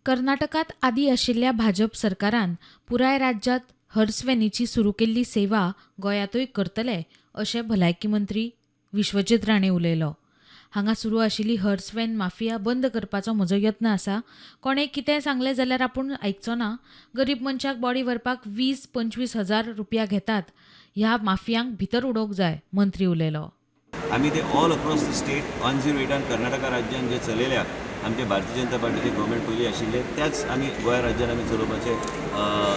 कर्नाटकात आदी आशिल्ल्या भाजप सरकारान पुराय राज्यात हर्सव्हॅनीची सुरू केल्ली सेवा गोंयांतूय करतले अशें भलायकी मंत्री विश्वजीत राणे उलयलो. हांगा सुरू आशिल्ली हर्सव्हॅन माफिया बंद करपाचो म्हजो यत्न आसा. कोणें कितें सांगलें जाल्यार आपूण आयकचो ना. गरीब मनशाक बॉडी व्हरपाक 20-25 हजार रुपया घेतात. ह्या माफियांक भितर उडोवंक जाय, मंत्री उलयलो. आम्ही ते all across the state 108 Karnataka राज्यात जे चलयल्या आमचे भारतीय जनता पार्टीचे गव्हर्मेंट पयलीं आशिल्ले त्याच आमी गोंय राज्यात आमी चलोवपाचे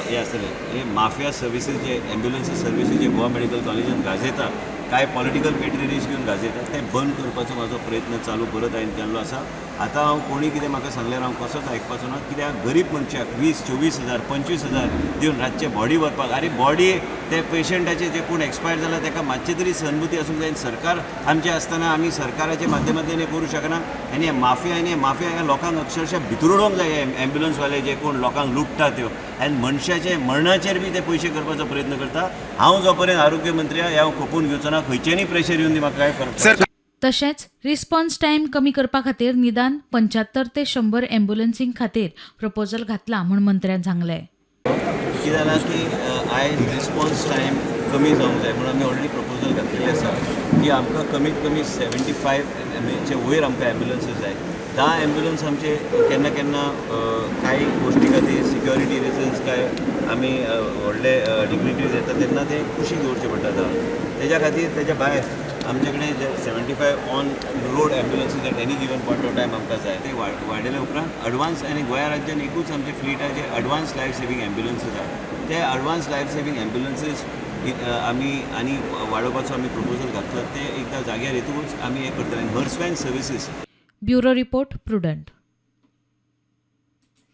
हे आसतले. हे माफिया सर्विसीस जे एम्ब्युलन्स सर्विसीस जे गोवा मेडिकल कॉलेजात गाजयता, काय पॉलिटिकल पेट्रिनेज घेवन गाजयता ते बंद करपाचो म्हाजो प्रयत्न चालू परत हांवें केल्लो आसा. आतां हांव कोणी कितें म्हाका सांगल्यार हांव कसोच आयकपाचो ना. कित्याक गरीब मनशाक 20-24 हजार 25 हजार दिवन रातचे बॉडी व्हरपाक, अरे बॉडी ते पेशंटाचे जे कोण एक्सपायर जाला ताका मातशे तरी सहानुभूती आसूंक जाय. सरकार आमचे आसतना आमी सरकाराच्या माध्यमांतल्यान हे करूं शकना. आनी हे माफिया ह्या लोकांक अक्षरशः भितर उडोवंक जाय. हे एम्ब्युलन्सवाले जे कोण लोकांक लुटता त्यो आनी मनशाचे मरणाचेर बी ते पयशे करपाचो प्रयत्न करता. हांव जो पर्यंत आरोग्य मंत्री हांव खपून घेवचो ना. खंयच्यानी प्रेशर येवन दी म्हाका काय फरक पडना. तशेंच रिस्पॉन्स टायम कमी करपा खातीर निदान 75 ते 100 एम्ब्युलन्सींक खातीर प्रपोजल घातला म्हूण मंत्र्यान सांगलें. कितें जालां की आयज रिस्पॉन्स टायम कमी जावंक जाय म्हणून आमी ऑलरेडी प्रपोजल घातलेलें आसा की आमकां कमीत कमी 75 चे वयर आमकां एम्ब्युलन्सीस जाय. 10 एम्ब्युलन्स आमचे केन्ना केन्ना कांय गोश्टी खातीर सिक्युरिटी रिजन्स काय आमी व्हडले डिग्निटरीज येता तेन्ना ते कुशीक दवरचे पडटा. तेज्या खातीर तेज्या भायर आमचे कडेन जे 75 on road ambulances at any given point of time आमकां जाय. ते वाडयले उपरांत एडवान्स आनी गोंया राज्यान एकूच आमचे फ्लीट आहे जे एडवान्स लायफ सेवींग एम्ब्युलन्सीस आहा. ते एडवान्स लायफ सेवींग एम्ब्युलन्सीस आमी आनी वाडोवपाचो आमी प्रपोजल घातलो. ते एकदां जाग्यार येतूच आमी हे करतले. Hearse van services. Bureau report, prudent.